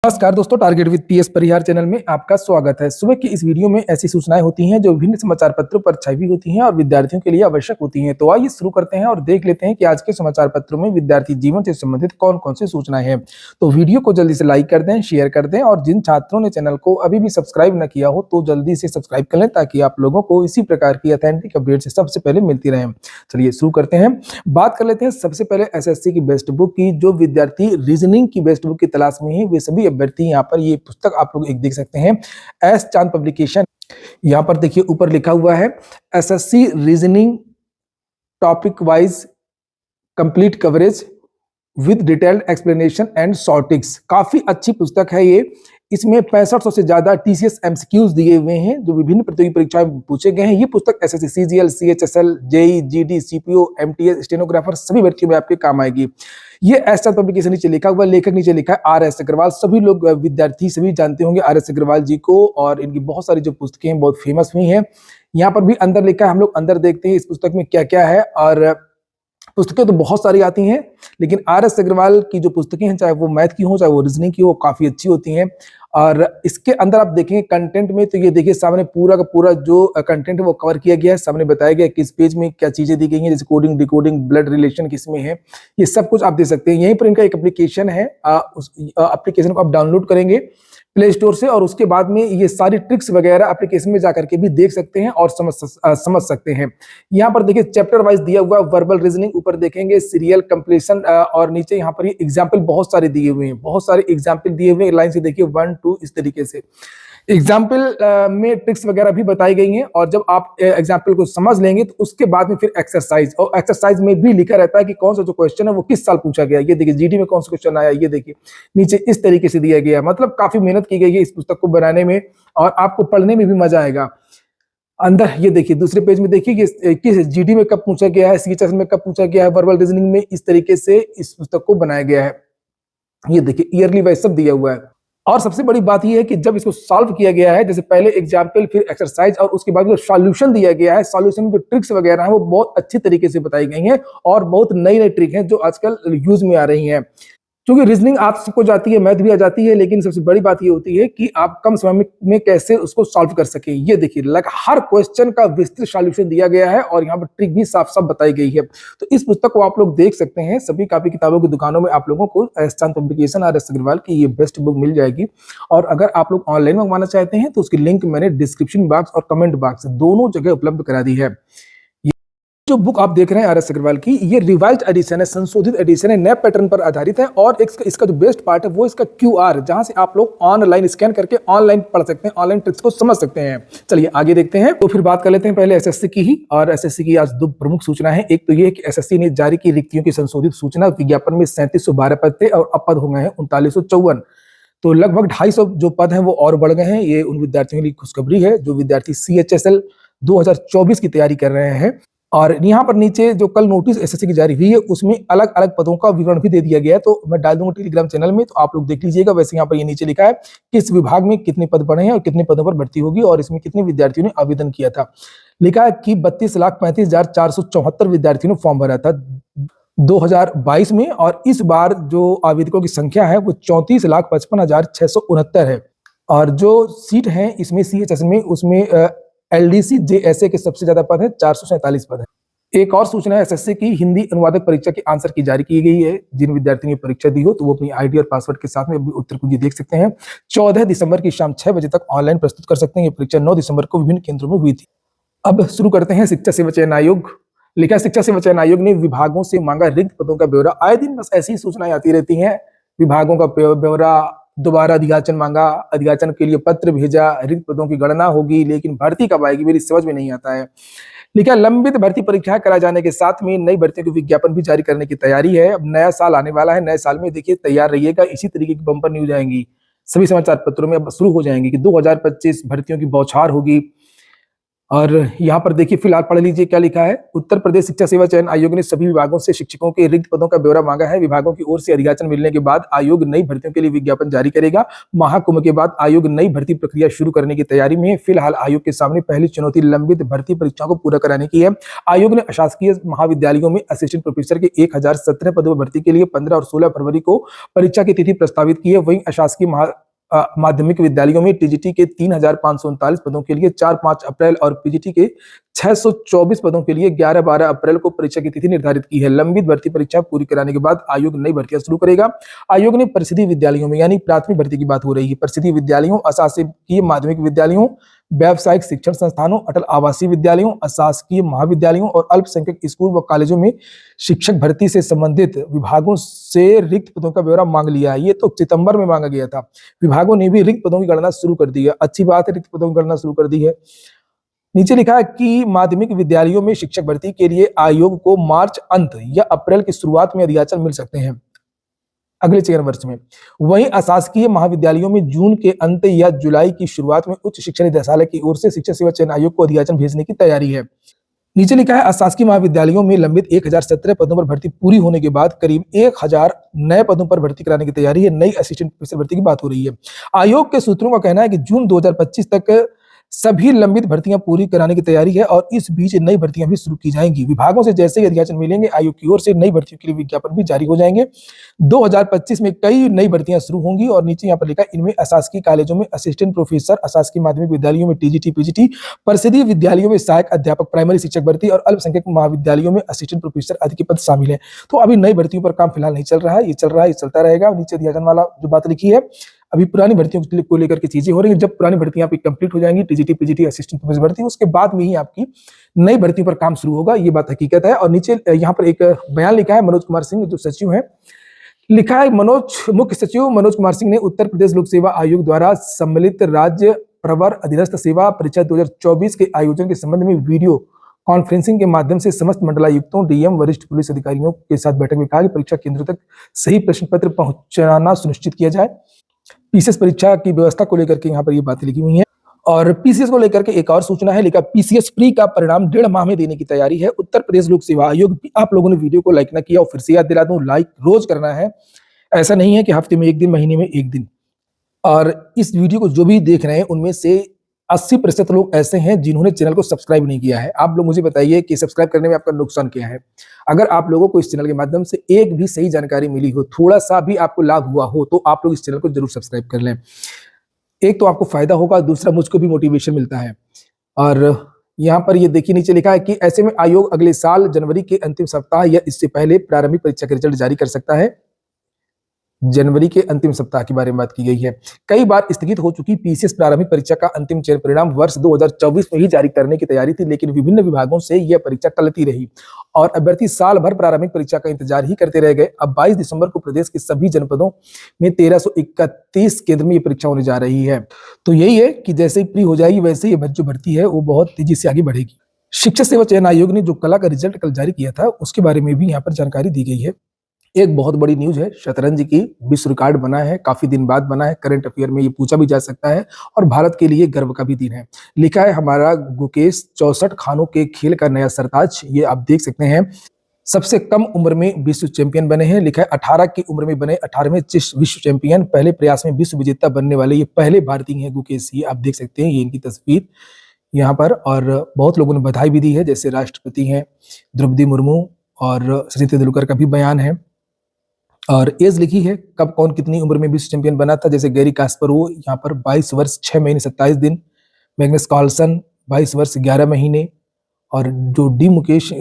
नमस्कार दोस्तों, target with PS Parihar channel में आपका स्वागत है। सुबह की इस वीडियो में ऐसी सूचनाएं होती हैं जो विभिन्न समाचार पत्रों पर छपी हुई होती हैं और विद्यार्थियों के लिए आवश्यक होती हैं। तो आइए शुरू करते हैं और देख लेते हैं कि आज के समाचार पत्रों में विद्यार्थी जीवन से संबंधित कौन कौन सी सूचनाएं हैं। तो वीडियो को जल्दी से लाइक कर दें, शेयर कर दें और जिन छात्रों ने चैनल को अभी भी सब्सक्राइब न किया हो तो जल्दी से सब्सक्राइब कर लें ताकि आप लोगों को इसी प्रकार की ऑथेंटिक अपडेट सबसे पहले मिलती रहे। चलिए शुरू करते हैं। बात कर लेते हैं सबसे पहले एसएससी की बेस्ट बुक की। जो विद्यार्थी रीजनिंग की बेस्ट बुक की तलाश में है वे सभी अभ्यर्थी यहाँ पर ये पुस्तक आप लोग एक देख सकते हैं, एस चांद पब्लिकेशन। यहां पर देखिए ऊपर लिखा हुआ है SSC reasoning topic wise complete coverage with detailed explanation and short tricks. काफी अच्छी पुस्तक है ये। इसमें 6500 से ज्यादा टीसीएस एमसीक्यूज दिए हुए हैं जो विभिन्न प्रतियोगी परीक्षाएं पूछे गए हैं। ये पुस्तक SSC CGL, CHSL, JE, GD, CPO, MTS, stenographer सभी भर्तियों में आपके काम आएगी। ये एस पब्लिकेशन नीचे लिखा हुआ, लेखक नीचे लिखा है आर.एस. अग्रवाल। सभी लोग विद्यार्थी सभी जानते होंगे आर.एस. अग्रवाल जी को और इनकी बहुत सारी जो पुस्तकें हैं बहुत फेमस हुई हैं। यहाँ पर भी अंदर लिखा है, हम लोग अंदर देखते हैं इस पुस्तक में क्या क्या है। और पुस्तकें तो बहुत सारी आती हैं लेकिन आर.एस. अग्रवाल की जो पुस्तकें हैं, चाहे वो मैथ की हो चाहे वो रीजनिंग की हो, काफी अच्छी होती हैं। और इसके अंदर आप देखेंगे कंटेंट में तो ये देखिए सामने पूरा का पूरा जो कंटेंट है वो कवर किया गया है। सामने बताया गया किस पेज में क्या चीजें दी गई हैं, जैसे कोडिंग, डिकोडिंग, ब्लड रिलेशन किसमें है, ये सब कुछ आप देख सकते हैं। यहीं पर इनका एक एप्लीकेशन है, उस एप्लीकेशन को आप डाउनलोड करेंगे प्ले स्टोर से और उसके बाद में ये सारी ट्रिक्स वगैरह एप्लीकेशन में जाकर के भी देख सकते हैं और समझ सकते हैं। यहाँ पर देखिए चैप्टर वाइज दिया हुआ वर्बल रीजनिंग, ऊपर देखेंगे सीरियल कंप्लीशन और नीचे यहाँ पर ये एग्जाम्पल बहुत सारे दिए हुए हैं, बहुत सारे एग्जाम्पल दिए हुए हैं। लाइन से देखिए 1 2 इस तरीके से एग्जाम्पल में ट्रिक्स वगैरह भी बताई गई हैं। और जब आप एग्जाम्पल को समझ लेंगे तो उसके बाद में फिर एक्सरसाइज, और एक्सरसाइज में भी लिखा रहता है कि कौन सा जो क्वेश्चन है वो किस साल पूछा गया। ये देखिए जीडी में कौन सा क्वेश्चन आया, ये देखिए नीचे इस तरीके से दिया गया है। मतलब काफी मेहनत की गई है इस पुस्तक को बनाने में और आपको पढ़ने में भी मजा आएगा। अंदर ये देखिए दूसरे पेज में देखिए कि किस जीडी में कब पूछा गया है, सीएचएस में कब पूछा गया है, वर्बल रीजनिंग में इस तरीके से इस पुस्तक को बनाया गया है। ये देखिए ईयरली वाइज सब दिया हुआ है। और सबसे बड़ी बात यह है कि जब इसको सॉल्व किया गया है, जैसे पहले एग्जाम्पल फिर एक्सरसाइज और उसके बाद जो सॉल्यूशन दिया गया है, सॉल्यूशन में जो ट्रिक्स वगैरह हैं वो बहुत अच्छी तरीके से बताई गई हैं और बहुत नई नई ट्रिक हैं जो आजकल यूज में आ रही हैं। क्योंकि रीजनिंग आप सबको जाती है, मैथ भी आ जाती है, लेकिन सबसे बड़ी बात ये होती है कि आप कम समय में कैसे उसको सॉल्व कर सकें। ये देखिए हर क्वेश्चन का विस्तृत सॉल्यूशन दिया गया है और यहाँ पर ट्रिक भी साफ साफ बताई गई है। तो इस पुस्तक को आप लोग देख सकते हैं। सभी कापी किताबों की दुकानों में आप लोगों को एस चांद पब्लिकेशन आर.एस. अग्रवाल की ये बेस्ट बुक मिल जाएगी। और अगर आप लोग ऑनलाइन मंगवाना चाहते हैं तो उसकी लिंक मैंने डिस्क्रिप्शन बॉक्स और कमेंट बॉक्स दोनों जगह उपलब्ध करा दी है। जो बुक आप देख रहे हैं आर.एस. अग्रवाल की, ये रिवाइज्ड एडिशन है, संशोधित एडिशन है, नए पैटर्न पर आधारित है। और इसका जो बेस्ट पार्ट है वो इसका क्यूआर, जहां से आप लोग ऑनलाइन स्कैन करके ऑनलाइन पढ़ सकते हैं, ऑनलाइन ट्रिक्स को समझ सकते हैं। चलिए आगे देखते हैं। तो फिर बात कर लेते हैं पहले एसएससी की ही। और एसएससी की आज दो प्रमुख सूचना है। एक तो ये है कि एसएससी ने जारी की रिक्तियों की संशोधित सूचना। विज्ञापन में 3712 पद थे और अब पद हो गए हैं 3954। तो लगभग 250 जो पद हैं वो और बढ़ गए हैं। ये उन विद्यार्थियों के लिए खुशखबरी है जो विद्यार्थी सीएचएसएल 2024 की तैयारी कर रहे हैं। और यहाँ पर नीचे जो कल नोटिस एसएससी की जारी हुई है उसमें अलग अलग पदों का विवरण भी दे दिया गया है, तो मैं डाल दूंगा टेलीग्राम चैनल में, तो आप लोग देख लीजिएगा। वैसे यहाँ पर ये नीचे लिखा है किस विभाग में कितने पद पड़े हैं और कितने पदों पर भर्ती होगी और इसमें कितने विद्यार्थियों ने आवेदन किया था। लिखा है कि 32,35,474 विद्यार्थियों ने फॉर्म भरा था 2022 में और इस बार जो आवेदकों की संख्या है वो 34,55,669 है। और जो सीट है इसमें सीएचएस में उसमें एलडीसी जेएसए के सबसे ज्यादा पद है, 447 पद है। एक और सूचना है एसएससी की हिंदी अनुवादक परीक्षा की आंसर की जारी की गई है। जिन विद्यार्थियों ने परीक्षा दी हो तो वो अपनी आईडी और पासवर्ड के साथ में उत्तर कुंजी देख सकते हैं। 14 दिसंबर की शाम 6 बजे तक ऑनलाइन प्रस्तुत कर सकते हैं। ये परीक्षा 9 दिसंबर को विभिन्न केंद्रों में हुई थी। अब शुरू करते हैं शिक्षा सेवा चयन आयोग। लिखा शिक्षा सेवा चयन आयोग ने विभागों से मांगा रिक्त पदों का ब्यौरा। आए दिन बस ऐसी सूचनाएं आती रहती हैं। विभागों का ब्यौरा, दोबारा अधियाचन मांगा, अधियाचन के लिए पत्र भेजा, रिक्त पदों की गणना होगी, लेकिन भर्ती कब आएगी मेरी समझ में नहीं आता है। लिखा लंबित भर्ती परीक्षाएं कराए जाने के साथ में नई भर्तियों के विज्ञापन भी जारी करने की तैयारी है। अब नया साल आने वाला है, नए साल में देखिए तैयार रहिएगा। इसी तरीके की बंपर न्यूज आएंगी सभी समाचार पत्रों में, अब शुरू हो जाएंगी कि 2025 भर्तियों की बौछार होगी। और यहाँ पर देखिए फिलहाल पढ़ लीजिए क्या लिखा है। उत्तर प्रदेश शिक्षा सेवा चयन आयोग ने सभी विभागों से शिक्षकों के रिक्त पदों का ब्यौरा मांगा है। विभागों की ओर से अधियाचन मिलने के बाद आयोग नई भर्तियों के लिए विज्ञापन जारी करेगा। महाकुंभ के बाद आयोग नई भर्ती प्रक्रिया शुरू करने की तैयारी में है। फिलहाल आयोग के सामने पहली चुनौती लंबित भर्ती परीक्षाओं को पूरा कराने की है। आयोग ने अशासकीय महाविद्यालयों में असिस्टेंट प्रोफेसर के 1017 पदों पर भर्ती के लिए 15 और 16 फरवरी को परीक्षा की तिथि प्रस्तावित की है। वहीं अशासकीय माध्यमिक विद्यालयों में टीजीटी के 3539 पदों के लिए 4-5 अप्रैल और पीजीटी के 624 पदों के लिए 11-12 अप्रैल को परीक्षा की तिथि निर्धारित की है। लंबित भर्ती परीक्षा पूरी कराने के बाद आयोग नई भर्तियां शुरू करेगा। आयोग ने परिषदीय विद्यालयों में यानी प्राथमिक भर्ती की बात हो रही है, परिषदीय विद्यालयों, अशासकीय माध्यमिक विद्यालयों, व्यावसायिक शिक्षण संस्थानों, अटल आवासीय विद्यालयों, अशासकीय महाविद्यालयों और अल्पसंख्यक स्कूल व कॉलेजों में शिक्षक भर्ती से संबंधित विभागों से रिक्त पदों का ब्यौरा मांग लिया है। ये तो सितंबर में मांगा गया था। विभागों ने भी रिक्त पदों की गणना शुरू कर दी है। अच्छी बात है, रिक्त पदों की गणना शुरू कर दी है। नीचे लिखा है कि माध्यमिक विद्यालयों में शिक्षक भर्ती के लिए आयोग को मार्च अंत या अप्रैल की शुरुआत में अधियाचन मिल सकते हैं अगले चयन वर्ष में। वहीं अशासकीय महाविद्यालयों में जून के अंत या जुलाई की शुरुआत में उच्च शिक्षा निदेशालय की ओर से शिक्षा सेवा चयन आयोग को अधियाचन भेजने की तैयारी है। नीचे लिखा है अशासकीय महाविद्यालयों में लंबित 1017 पदों पर भर्ती पूरी होने के बाद करीब 1000 नए पदों पर भर्ती कराने की तैयारी है। नई असिस्टेंट प्रोफेसर भर्ती की बात हो रही है। आयोग के सूत्रों का कहना है कि जून 2025 तक सभी लंबित भर्तियां पूरी कराने की तैयारी है और इस बीच नई भर्तियां भी शुरू की जाएंगी। विभागों से जैसे ही अधियाचन मिलेंगे आयोग की ओर से नई भर्तियों के लिए विज्ञापन भी जारी हो जाएंगे। 2025 में कई नई भर्तियां शुरू होंगी और नीचे यहाँ पर लिखा है इनमें अशासकीय कॉलेजों में असिस्टेंट प्रोफेसर, अशासकीय माध्यमिक विद्यालयों में टीजीटी पीजीटी, परिषदीय विद्यालयों में सहायक अध्यापक प्राइमरी शिक्षक भर्ती और अल्पसंख्यक महाविद्यालयों में असिस्टेंट प्रोफेसर आदि के पद शामिल है। तो अभी नई भर्तियों पर काम फिलहाल नहीं चल रहा है, ये चल रहा है, ये चलता रहेगा। नीचे अधियाचन वाला जो बात लिखी है, अभी पुरानी भर्तियों को लेकर के चीजें हो रही हैं। जब पुरानी भर्तियां आपकी कंप्लीट हो जाएंगी, टीजीटी पीजीटी असिस्टेंट प्रोफेसर भर्ती, उसके बाद में ही आपकी नई भर्तियों पर काम शुरू होगा। ये बात हकीकत है। और नीचे यहाँ पर एक बयान लिखा है मनोज कुमार सिंह जो सचिव हैं, लिखा है मुख्य सचिव मनोज कुमार सिंह ने उत्तर प्रदेश लोक सेवा आयोग द्वारा सम्मिलित राज्य प्रवर अधीनस्थ सेवा परीक्षा 2024 के आयोजन के संबंध में वीडियो कॉन्फ्रेंसिंग के माध्यम से समस्त मंडलायुक्तों, डीएम, वरिष्ठ पुलिस अधिकारियों के साथ बैठक में कहा कि परीक्षा केंद्रों तक सही प्रश्न पत्र पहुंचाना सुनिश्चित किया जाए। पीसीएस परीक्षा की व्यवस्था को लेकर के यहाँ पर ये बातें लिखी हुई हैं। और पीसीएस को लेकर के एक और सूचना है, लिखा पीसीएस प्री का परिणाम 1.5 माह में देने की तैयारी है। उत्तर प्रदेश लोक सेवा आयोग, आप लोगों ने वीडियो को लाइक ना किया और फिर से याद दिला दूं, लाइक रोज करना है। ऐसा नहीं है कि हफ्ते में 1 दिन, महीने में 1 दिन। और इस वीडियो को जो भी देख रहे हैं उनमें से 80% लोग ऐसे हैं जिन्होंने चैनल को सब्सक्राइब नहीं किया है। आप लोग मुझे बताइए कि सब्सक्राइब करने में आपका नुकसान क्या है। अगर आप लोगों को इस चैनल के माध्यम से एक भी सही जानकारी मिली हो, थोड़ा सा भी आपको लाभ हुआ हो, तो आप लोग इस चैनल को जरूर सब्सक्राइब कर लें। एक तो आपको फायदा होगा, दूसरा मुझको भी मोटिवेशन मिलता है। और यहाँ पर ये देखिए नीचे लिखा है कि ऐसे में आयोग अगले साल जनवरी के अंतिम सप्ताह या इससे पहले प्रारंभिक परीक्षा के रिजल्ट जारी कर सकता है। जनवरी के अंतिम सप्ताह के बारे में बात की गई है। कई बार स्थगित हो चुकी पीसीएस प्रारंभिक परीक्षा का अंतिम चयन परिणाम वर्ष 2024 में ही जारी करने की तैयारी थी, लेकिन विभिन्न विभागों से यह परीक्षा टलती रही और अभ्यर्थी साल भर प्रारंभिक परीक्षा का इंतजार ही करते रह गए। अब 22 दिसंबर को प्रदेश के सभी जनपदों में 1331 केंद्र में ये परीक्षा होने जा रही है। तो यही है कि जैसे ही प्री हो जाएगी वैसे ही जो भर्ती है वो बहुत तेजी से आगे बढ़ेगी। शिक्षा सेवा चयन आयोग ने जो कला का रिजल्ट कल जारी किया था उसके बारे में भी यहाँ पर जानकारी दी गई है। एक बहुत बड़ी न्यूज है, शतरंज की विश्व रिकॉर्ड बना है, काफी दिन बाद बना है। करंट अफेयर में ये पूछा भी जा सकता है और भारत के लिए गर्व का भी दिन है। लिखा है हमारा गुकेश 64 खानों के खेल का नया सरताज। ये आप देख सकते हैं, सबसे कम उम्र में विश्व चैंपियन बने हैं। लिखा है 18 की उम्र में बने 18वें चेस विश्व चैंपियन, पहले प्रयास में विश्व विजेता बनने वाले ये पहले भारतीय हैं गुकेश। ये आप देख सकते हैं, ये इनकी तस्वीर यहाँ पर। और बहुत लोगों ने बधाई भी दी है, जैसे राष्ट्रपति हैं द्रौपदी मुर्मू और सचिन तेंदुलकर का भी बयान है। और एज लिखी है, कब कौन कितनी उम्र में विश्व चैंपियन बना था। जैसे गैरी कास्परोव यहाँ पर 22 वर्ष 6 महीने 27 दिन, मैग्नस कार्लसन 22 वर्ष 11 महीने, और जो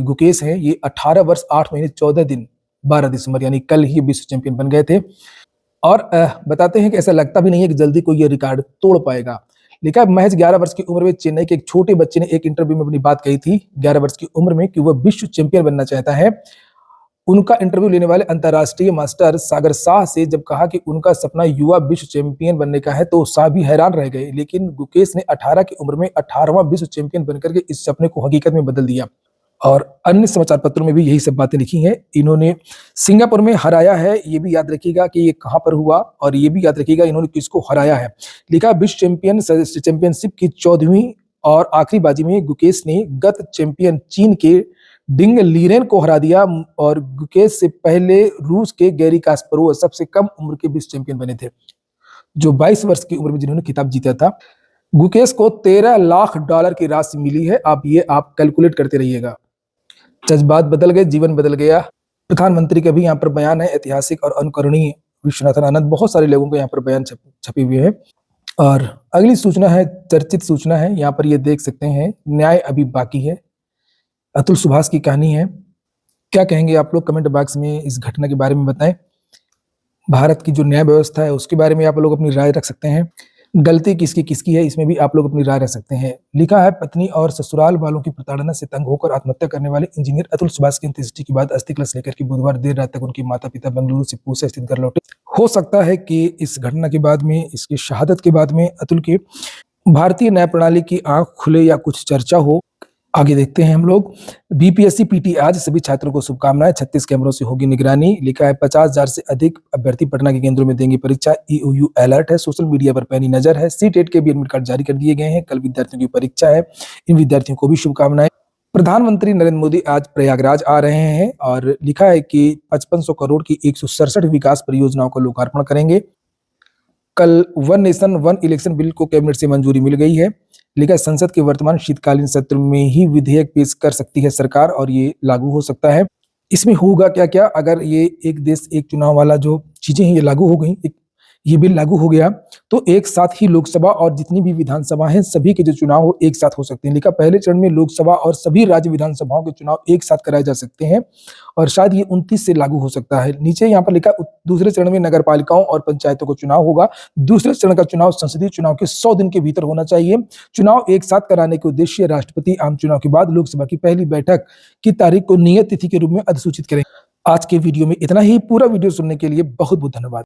गुकेश हैं ये 18 वर्ष 8 महीने 14 दिन 12 दिसंबर यानी कल ही विश्व चैंपियन बन गए थे। और बताते हैं कि ऐसा लगता भी नहीं है कि जल्दी कोई ये रिकॉर्ड तोड़ पाएगा। लिखा महज 11 वर्ष की उम्र में चेन्नई के एक छोटे बच्चे ने एक इंटरव्यू में अपनी बात कही थी 11 वर्ष की उम्र में कि वह विश्व चैंपियन बनना चाहता है। उनका इंटरव्यू लेने वाले अंतर्राष्ट्रीय मास्टर सागर शाह से जब कहा कि उनका सपना युवा विश्व चैंपियन बनने का है तो शाह भी हैरान रह गए। लेकिन गुकेश ने 18 की उम्र में 18वां विश्व चैंपियन बनकर के इस सपने को हकीकत में बदल दिया। और अन्य समाचार पत्रों में भी यही सब बातें लिखी हैं। इन्होंने सिंगापुर में हराया है, ये भी याद रखिएगा कि ये कहां पर हुआ, और ये भी याद रखिएगा इन्होंने किसको हराया है। लिखा विश्व चैंपियनशिप की 14वीं और आखिरी बाजी में गुकेश ने गत चैंपियन चीन के डिंग लीरेन को हरा दिया और गुकेश से पहले रूस के गैरी कास्परोव सबसे कम उम्र के विश्व चैंपियन बने थे, जो 22 वर्ष की उम्र में जिन्होंने खिताब जीता था। गुकेश को $13 लाख की राशि मिली है। आप कैलकुलेट करते रहिएगा। जज्बात बदल गए, जीवन बदल गया। प्रधानमंत्री का भी यहाँ पर बयान है ऐतिहासिक और अनुकरणीय। विश्वनाथन आनंद, बहुत सारे लोगों के यहाँ पर बयान छपे हुए हैं। और अगली सूचना है, चर्चित सूचना है, यहाँ पर ये देख सकते हैं, न्याय अभी बाकी है। अतुल सुभाष की कहानी है। क्या कहेंगे आप लोग? कमेंट बॉक्स में इस घटना के बारे में बताएं। भारत की जो न्याय व्यवस्था है उसके बारे में आप लोग अपनी राय रख सकते हैं। गलती किसकी किसकी है, इसमें भी आप लोग अपनी राय रख सकते हैं। लिखा है, पत्नी और ससुराल वालों की प्रताड़ना से तंग होकर आत्महत्या करने वाले इंजीनियर अतुल सुभाष की अंत्येष्टि के बाद अस्थि कलश लेकर के बुधवार देर रात तक उनके माता पिता बेंगलुरु से पूसा स्थित घर लौटे। हो सकता है कि इस घटना के बाद में, इसकी शहादत के बाद में अतुल के भारतीय न्याय प्रणाली की आंख खुले या कुछ चर्चा हो। आगे देखते हैं हम लोग। बीपीएससी पीटी आज सभी छात्रों को शुभकामनाएं। 36 कैमरों से होगी निगरानी। लिखा है, 50,000 से अधिक अभ्यर्थी पटना के केंद्रों में देंगे परीक्षा। ईओयू अलर्ट है, सोशल मीडिया पर पैनी नजर है। सीटेट के भी एडमिट कार्ड जारी कर दिए गए हैं। कल विद्यार्थियों की परीक्षा है, इन विद्यार्थियों को भी शुभकामनाएं। प्रधानमंत्री नरेंद्र मोदी आज प्रयागराज आ रहे हैं और लिखा है कि 5500 करोड़ की 167 विकास परियोजनाओं का लोकार्पण करेंगे। कल one nation one election bill को कैबिनेट से मंजूरी मिल गई है। लिखा है, संसद के वर्तमान शीतकालीन सत्र में ही विधेयक पेश कर सकती है सरकार और ये लागू हो सकता है। इसमें होगा क्या क्या, अगर ये एक देश एक चुनाव वाला जो चीजें हैं ये लागू हो गई, ये बिल लागू हो गया, तो एक साथ ही लोकसभा और जितनी भी विधानसभा हैं सभी के जो चुनाव हो एक साथ हो सकते हैं। लिखा, पहले चरण में लोकसभा और सभी राज्य विधानसभाओं के चुनाव एक साथ कराए जा सकते हैं और शायद ये 29 से लागू हो सकता है। नीचे यहाँ पर लिखा, दूसरे चरण में नगर पालिकाओं और पंचायतों का चुनाव होगा। दूसरे चरण का चुनाव संसदीय चुनाव के 100 दिन के भीतर होना चाहिए। चुनाव एक साथ कराने के उद्देश्य राष्ट्रपति आम चुनाव के बाद लोकसभा की पहली बैठक की तारीख को नियत तिथि के रूप में अधिसूचित करें। आज के वीडियो में इतना ही। पूरा वीडियो सुनने के लिए बहुत बहुत धन्यवाद।